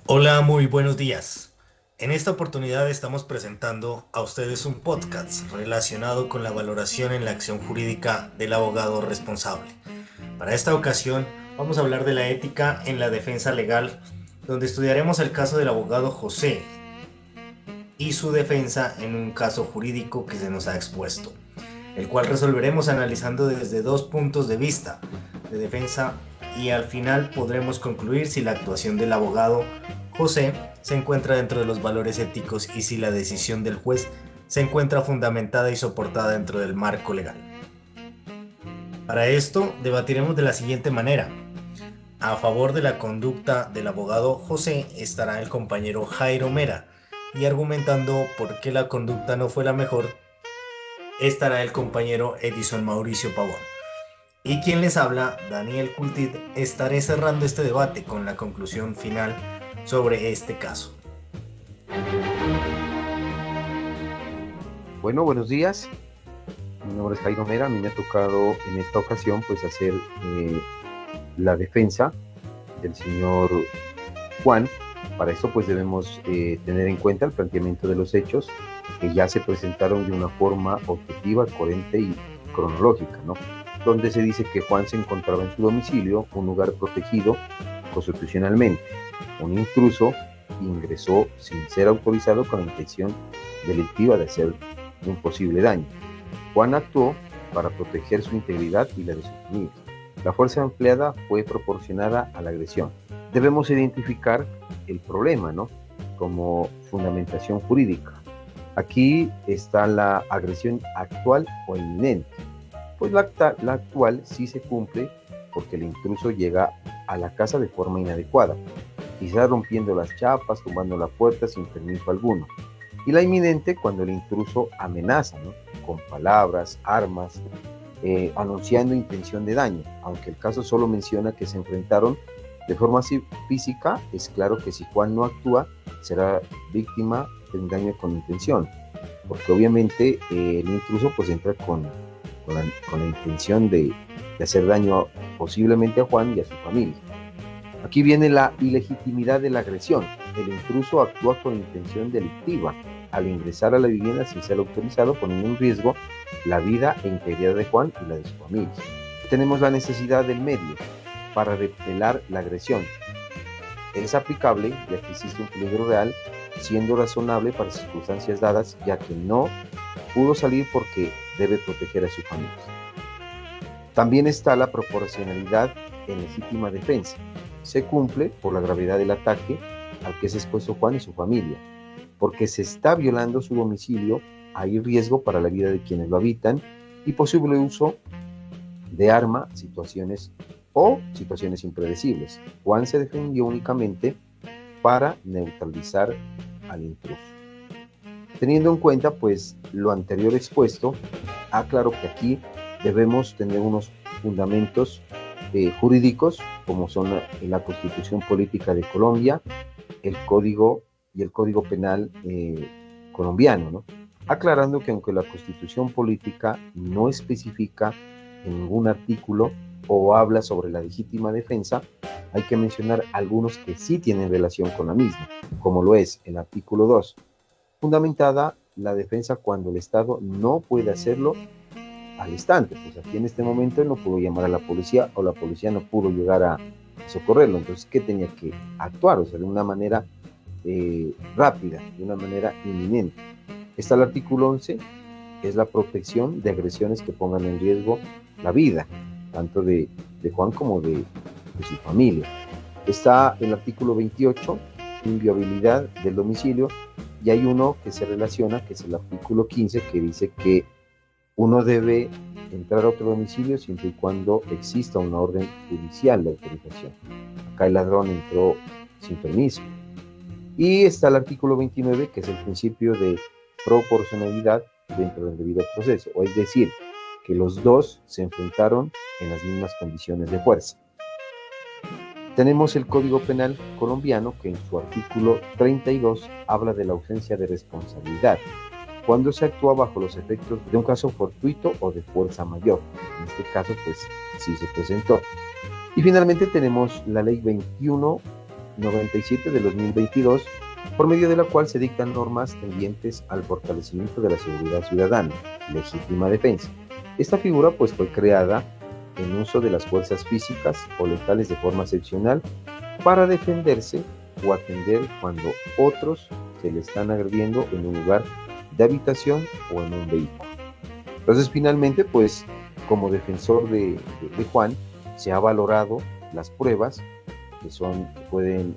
Hola, muy buenos días. En esta oportunidad estamos presentando a ustedes un podcast relacionado con la valoración en la acción jurídica del abogado responsable. Para esta ocasión vamos a hablar de la ética en la defensa legal, donde estudiaremos el caso del abogado José y su defensa en un caso jurídico que se nos ha expuesto, el cual resolveremos analizando desde dos puntos de vista, de defensa, y al final podremos concluir si la actuación del abogado José se encuentra dentro de los valores éticos y si la decisión del juez se encuentra fundamentada y soportada dentro del marco legal. Para esto debatiremos de la siguiente manera. A favor de la conducta del abogado José estará el compañero Jairo Mera, y argumentando por qué la conducta no fue la mejor estará el compañero Edison Mauricio Pavón. Y quien les habla, Daniel Cultit, estaré cerrando este debate con la conclusión final sobre este caso. Bueno, buenos días. Mi nombre es Jairo Mera. A mí me ha tocado en esta ocasión pues hacer la defensa del señor Juan. Para eso pues debemos tener en cuenta el planteamiento de los hechos que ya se presentaron de una forma objetiva, coherente y cronológica, ¿no? Donde se dice que Juan se encontraba en su domicilio, un lugar protegido constitucionalmente. Un intruso ingresó sin ser autorizado con la intención delictiva de hacer un posible daño. Juan actuó para proteger su integridad y la de su familia. La fuerza empleada fue proporcionada a la agresión. Debemos identificar el problema, ¿no? Como fundamentación jurídica. Aquí está la agresión actual o inminente. Pues la actual sí se cumple porque el intruso llega a la casa de forma inadecuada, quizás rompiendo las chapas, tumbando la puerta sin permiso alguno. Y la inminente cuando el intruso amenaza, ¿no? Con palabras, armas, anunciando intención de daño. Aunque el caso solo menciona que se enfrentaron de forma física, es claro que si Juan no actúa, será víctima de un daño con intención, porque obviamente el intruso pues entra con la intención de hacer daño posiblemente a Juan y a su familia. Aquí viene la ilegitimidad de la agresión. El intruso actúa con intención delictiva al ingresar a la vivienda sin ser autorizado, poniendo en riesgo la vida e integridad de Juan y la de su familia. Tenemos la necesidad del medio para repeler la agresión. Es aplicable ya que existe un peligro real, siendo razonable para circunstancias dadas, ya que no pudo salir porque debe proteger a su familia. También está la proporcionalidad en legítima defensa. Se cumple por la gravedad del ataque al que es expuesto Juan y su familia, porque se está violando su domicilio, hay riesgo para la vida de quienes lo habitan y posible uso de arma, situaciones impredecibles. Juan se defendió únicamente para neutralizar al intruso. Teniendo en cuenta pues lo anterior expuesto, aclaro que aquí debemos tener unos fundamentos jurídicos como son la Constitución Política de Colombia, el Código y el Código Penal colombiano, ¿no? Aclarando que aunque la Constitución Política no especifica en ningún artículo o habla sobre la legítima defensa, hay que mencionar algunos que sí tienen relación con la misma, como lo es el artículo 2, fundamentada la defensa cuando el Estado no puede hacerlo al instante. Pues aquí en este momento él no pudo llamar a la policía o la policía no pudo llegar a socorrerlo. Entonces, ¿qué tenía que actuar? O sea, de una manera rápida, de una manera inminente. Está el artículo 11, que es la protección de agresiones que pongan en riesgo la vida, tanto de Juan como de su familia. Está el artículo 28, inviolabilidad del domicilio, y hay uno que se relaciona, que es el artículo 15, que dice que uno debe entrar a otro domicilio siempre y cuando exista una orden judicial de autorización. Acá el ladrón entró sin permiso. Y está el artículo 29, que es el principio de proporcionalidad dentro del debido proceso, o es decir, que los dos se enfrentaron en las mismas condiciones de fuerza. Tenemos el Código Penal colombiano, que en su artículo 32 habla de la ausencia de responsabilidad cuando se actúa bajo los efectos de un caso fortuito o de fuerza mayor. En este caso, pues sí se presentó. Y finalmente tenemos la ley 21 97 de 2022, por medio de la cual se dictan normas tendientes al fortalecimiento de la seguridad ciudadana, legítima defensa. Esta figura pues fue creada en uso de las fuerzas físicas o letales de forma excepcional para defenderse o atender cuando otros se le están agrediendo en un lugar de habitación o en un vehículo. Entonces finalmente pues como defensor de Juan se ha valorado las pruebas que pueden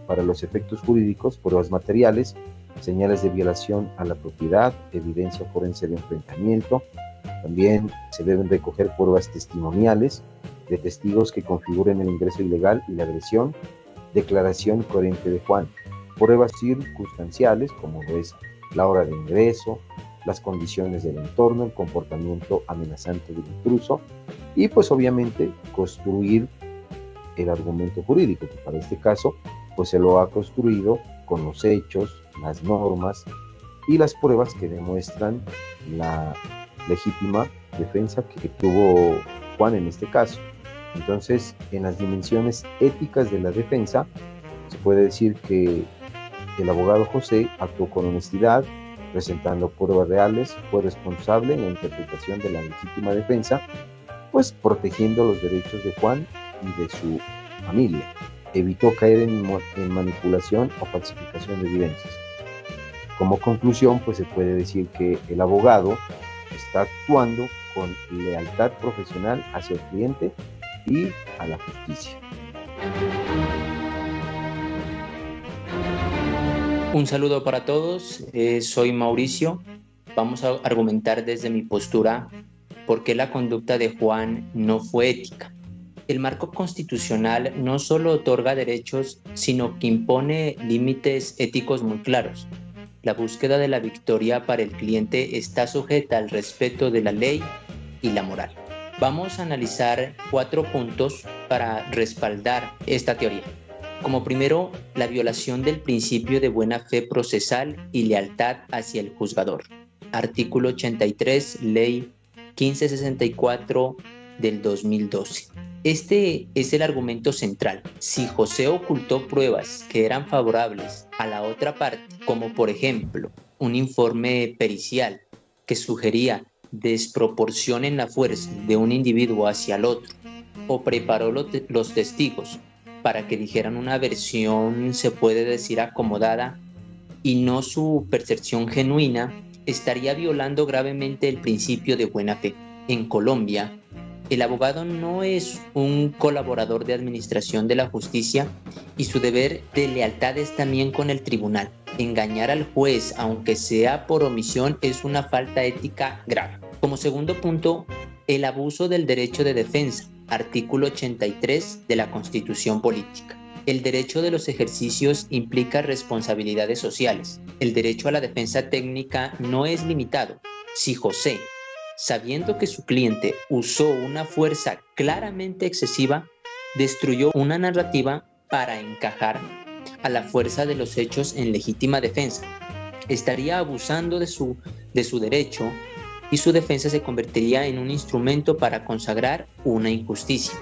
para los efectos jurídicos, pruebas materiales, señales de violación a la propiedad, evidencia forense de enfrentamiento. También se deben recoger pruebas testimoniales de testigos que configuren el ingreso ilegal y la agresión, declaración coherente de Juan, pruebas circunstanciales como lo es la hora de ingreso, las condiciones del entorno, el comportamiento amenazante del intruso y pues obviamente construir el argumento jurídico, que para este caso pues se lo ha construido con los hechos, las normas y las pruebas que demuestran la legítima defensa que tuvo Juan en este caso. Entonces, en las dimensiones éticas de la defensa, se puede decir que el abogado José actuó con honestidad, presentando pruebas reales, fue responsable en la interpretación de la legítima defensa, pues protegiendo los derechos de Juan y de su familia. Evitó caer en manipulación o falsificación de evidencias. Como conclusión, pues se puede decir que el abogado está actuando con lealtad profesional hacia el cliente y a la justicia. Un saludo para todos, soy Mauricio. Vamos a argumentar desde mi postura por qué la conducta de Juan no fue ética. El marco constitucional no solo otorga derechos, sino que impone límites éticos muy claros. La búsqueda de la victoria para el cliente está sujeta al respeto de la ley y la moral. Vamos a analizar 4 puntos para respaldar esta teoría. Como primero, la violación del principio de buena fe procesal y lealtad hacia el juzgador. Artículo 83, Ley 1564 del 2012. Este es el argumento central. Si José ocultó pruebas que eran favorables a la otra parte, como por ejemplo un informe pericial que sugería desproporción en la fuerza de un individuo hacia el otro, o preparó los testigos para que dijeran una versión, se puede decir, acomodada y no su percepción genuina, estaría violando gravemente el principio de buena fe. En Colombia, el abogado no es un colaborador de administración de la justicia y su deber de lealtad es también con el tribunal. Engañar al juez, aunque sea por omisión, es una falta ética grave. Como segundo punto, el abuso del derecho de defensa, artículo 83 de la Constitución Política. El derecho de los ejercicios implica responsabilidades sociales. El derecho a la defensa técnica no es limitado. Si José, sabiendo que su cliente usó una fuerza claramente excesiva, destruyó una narrativa para encajar a la fuerza de los hechos en legítima defensa, estaría abusando de su derecho y su defensa se convertiría en un instrumento para consagrar una injusticia,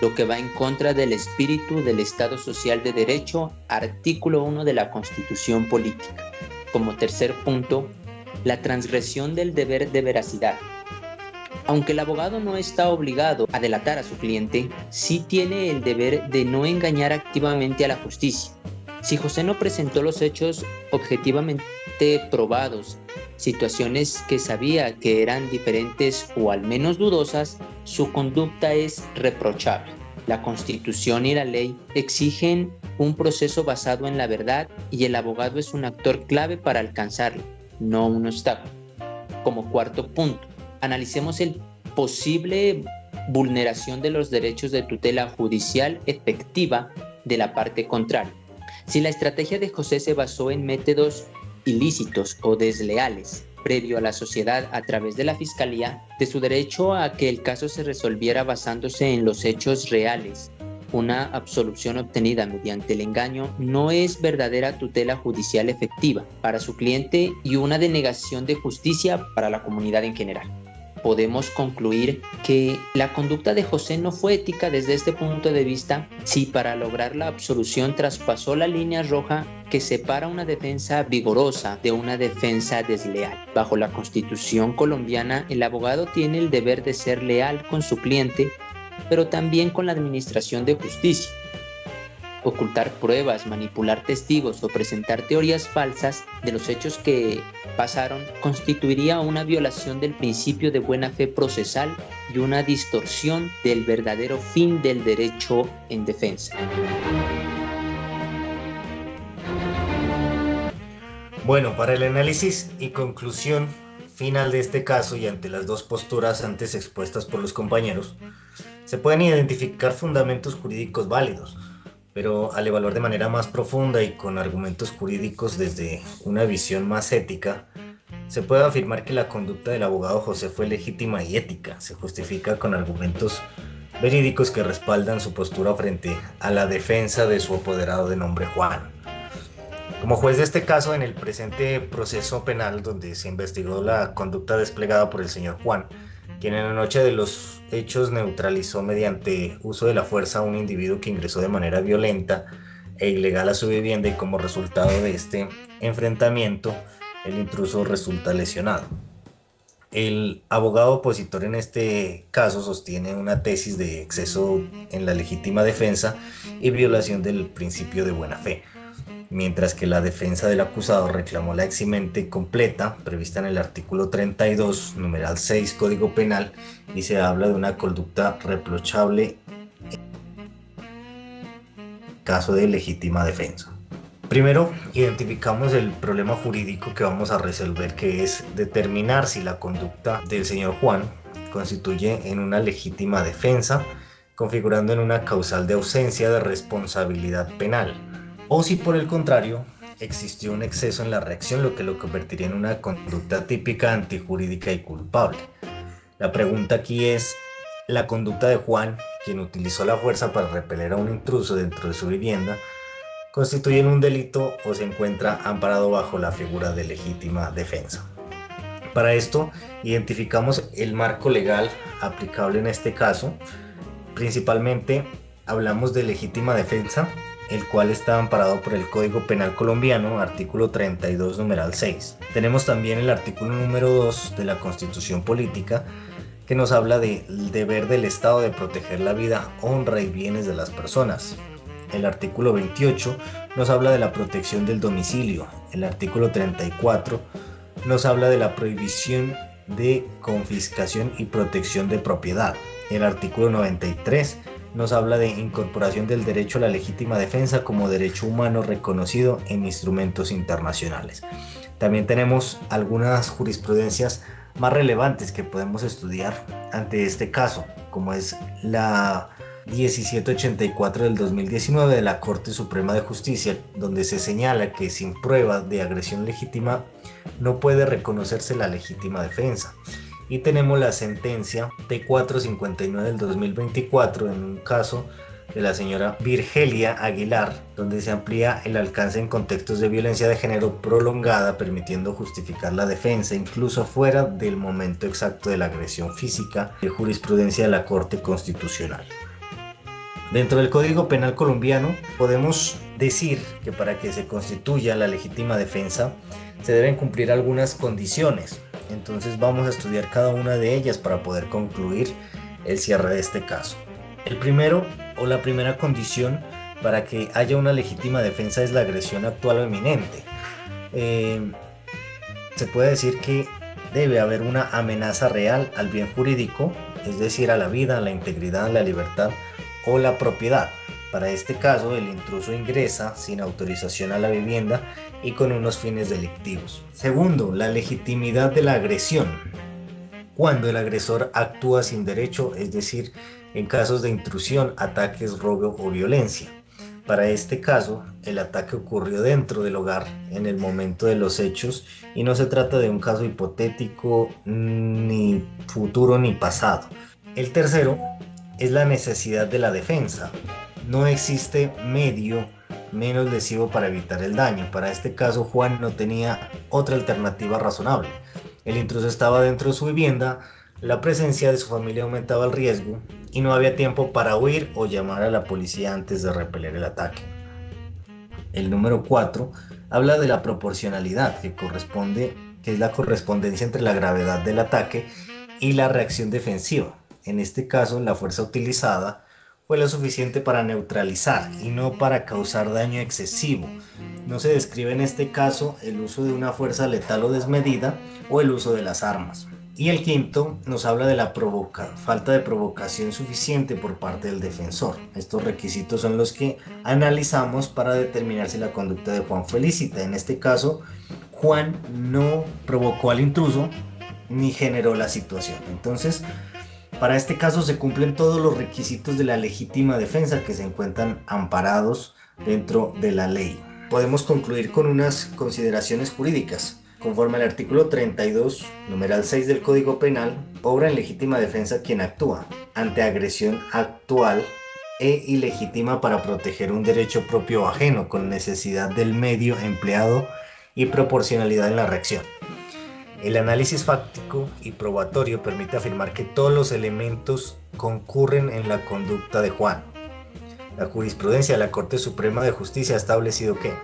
lo que va en contra del espíritu del Estado Social de Derecho, artículo 1 de la Constitución Política. Como tercer punto, la transgresión del deber de veracidad. Aunque el abogado no está obligado a delatar a su cliente, sí tiene el deber de no engañar activamente a la justicia. Si José no presentó los hechos objetivamente probados, situaciones que sabía que eran diferentes o al menos dudosas, su conducta es reprochable. La Constitución y la ley exigen un proceso basado en la verdad y el abogado es un actor clave para alcanzarlo, no un obstáculo. Como cuarto punto, analicemos el posible vulneración de los derechos de tutela judicial efectiva de la parte contraria. Si la estrategia de José se basó en métodos ilícitos o desleales previo a la sociedad a través de la Fiscalía, de su derecho a que el caso se resolviera basándose en los hechos reales, una absolución obtenida mediante el engaño no es verdadera tutela judicial efectiva para su cliente y una denegación de justicia para la comunidad en general. podemos concluir que la conducta de José no fue ética desde este punto de vista si para lograr la absolución traspasó la línea roja que separa una defensa vigorosa de una defensa desleal. Bajo la Constitución colombiana, el abogado tiene el deber de ser leal con su cliente, pero también con la administración de justicia. Ocultar pruebas, manipular testigos o presentar teorías falsas de los hechos que pasaron constituiría una violación del principio de buena fe procesal y una distorsión del verdadero fin del derecho en defensa. Bueno, para el análisis y conclusión final de este caso y ante las dos posturas antes expuestas por los compañeros, se pueden identificar fundamentos jurídicos válidos, pero al evaluar de manera más profunda y con argumentos jurídicos desde una visión más ética, se puede afirmar que la conducta del abogado José fue legítima y ética. Se justifica con argumentos verídicos que respaldan su postura frente a la defensa de su apoderado de nombre Juan. Como juez de este caso, en el presente proceso penal donde se investigó la conducta desplegada por el señor Juan, quien en la noche de los hechos neutralizó mediante uso de la fuerza a un individuo que ingresó de manera violenta e ilegal a su vivienda, y como resultado de este enfrentamiento el intruso resulta lesionado. El abogado opositor en este caso sostiene una tesis de exceso en la legítima defensa y violación del principio de buena fe, mientras que la defensa del acusado reclamó la eximente completa prevista en el artículo 32, numeral 6, Código Penal, y se habla de una conducta reprochable en caso de legítima defensa. Primero, identificamos el problema jurídico que vamos a resolver, que es determinar si la conducta del señor Juan constituye en una legítima defensa, configurando en una causal de ausencia de responsabilidad penal, o si por el contrario existió un exceso en la reacción, lo que lo convertiría en una conducta típica, antijurídica y culpable. La pregunta aquí es: ¿la conducta de Juan, quien utilizó la fuerza para repeler a un intruso dentro de su vivienda, constituye un delito o se encuentra amparado bajo la figura de legítima defensa? Para esto identificamos el marco legal aplicable en este caso. Principalmente hablamos de legítima defensa, el cual está amparado por el Código Penal colombiano, artículo 32, numeral 6. Tenemos también el artículo número 2 de la Constitución Política, que nos habla del deber del Estado de proteger la vida, honra y bienes de las personas. El artículo 28 nos habla de la protección del domicilio. El artículo 34 nos habla de la prohibición de confiscación y protección de propiedad. El artículo 93 nos habla de incorporación del derecho a la legítima defensa como derecho humano reconocido en instrumentos internacionales. También tenemos algunas jurisprudencias más relevantes que podemos estudiar ante este caso, como es la 1784 del 2019 de la Corte Suprema de Justicia, donde se señala que sin prueba de agresión legítima no puede reconocerse la legítima defensa. Y tenemos la sentencia T459 del 2024 en un caso de la señora Virgelia Aguilar, donde se amplía el alcance en contextos de violencia de género prolongada, permitiendo justificar la defensa incluso fuera del momento exacto de la agresión física, de jurisprudencia de la Corte Constitucional. Dentro del Código Penal colombiano podemos decir que para que se constituya la legítima defensa se deben cumplir algunas condiciones. Entonces vamos a estudiar cada una de ellas para poder concluir el cierre de este caso. El primero o la primera condición para que haya una legítima defensa es la agresión actual o inminente. Se puede decir que debe haber una amenaza real al bien jurídico, es decir, a la vida, a la integridad, a la libertad o la propiedad. Para este caso, el intruso ingresa sin autorización a la vivienda y con unos fines delictivos. Segundo, la legitimidad de la agresión. Cuando el agresor actúa sin derecho, es decir, en casos de intrusión, ataques, robo o violencia. Para este caso, el ataque ocurrió dentro del hogar en el momento de los hechos y no se trata de un caso hipotético, ni futuro ni pasado. El tercero es la necesidad de la defensa. No existe medio menos lesivo para evitar el daño. Para este caso, Juan no tenía otra alternativa razonable. El intruso estaba dentro de su vivienda, la presencia de su familia aumentaba el riesgo y no había tiempo para huir o llamar a la policía antes de repeler el ataque. El número 4 habla de la proporcionalidad, que es la correspondencia entre la gravedad del ataque y la reacción defensiva. En este caso, la fuerza utilizada fue lo suficiente para neutralizar y no para causar daño excesivo. No se describe en este caso el uso de una fuerza letal o desmedida o el uso de las armas. Y el quinto nos habla de la falta de provocación suficiente por parte del defensor. Estos requisitos son los que analizamos para determinar si la conducta de Juan fue lícita. En este caso, Juan no provocó al intruso ni generó la situación. Entonces, para este caso se cumplen todos los requisitos de la legítima defensa que se encuentran amparados dentro de la ley. Podemos concluir con unas consideraciones jurídicas. Conforme al artículo 32, numeral 6 del Código Penal, obra en legítima defensa quien actúa ante agresión actual e ilegítima para proteger un derecho propio o ajeno con necesidad del medio empleado y proporcionalidad en la reacción. El análisis fáctico y probatorio permite afirmar que todos los elementos concurren en la conducta de Juan. La jurisprudencia de la Corte Suprema de Justicia ha establecido que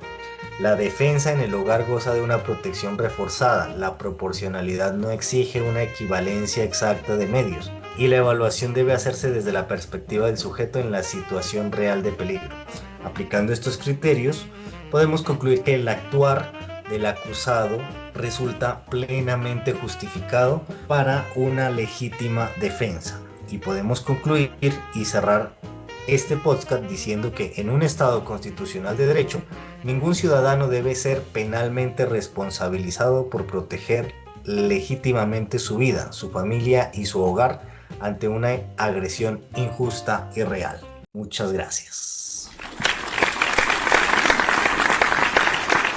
la defensa en el hogar goza de una protección reforzada, la proporcionalidad no exige una equivalencia exacta de medios y la evaluación debe hacerse desde la perspectiva del sujeto en la situación real de peligro. Aplicando estos criterios, podemos concluir que el actuar del acusado resulta plenamente justificado para una legítima defensa. Y podemos concluir y cerrar este podcast diciendo que en un Estado constitucional de derecho, ningún ciudadano debe ser penalmente responsabilizado por proteger legítimamente su vida, su familia y su hogar ante una agresión injusta y real. Muchas gracias.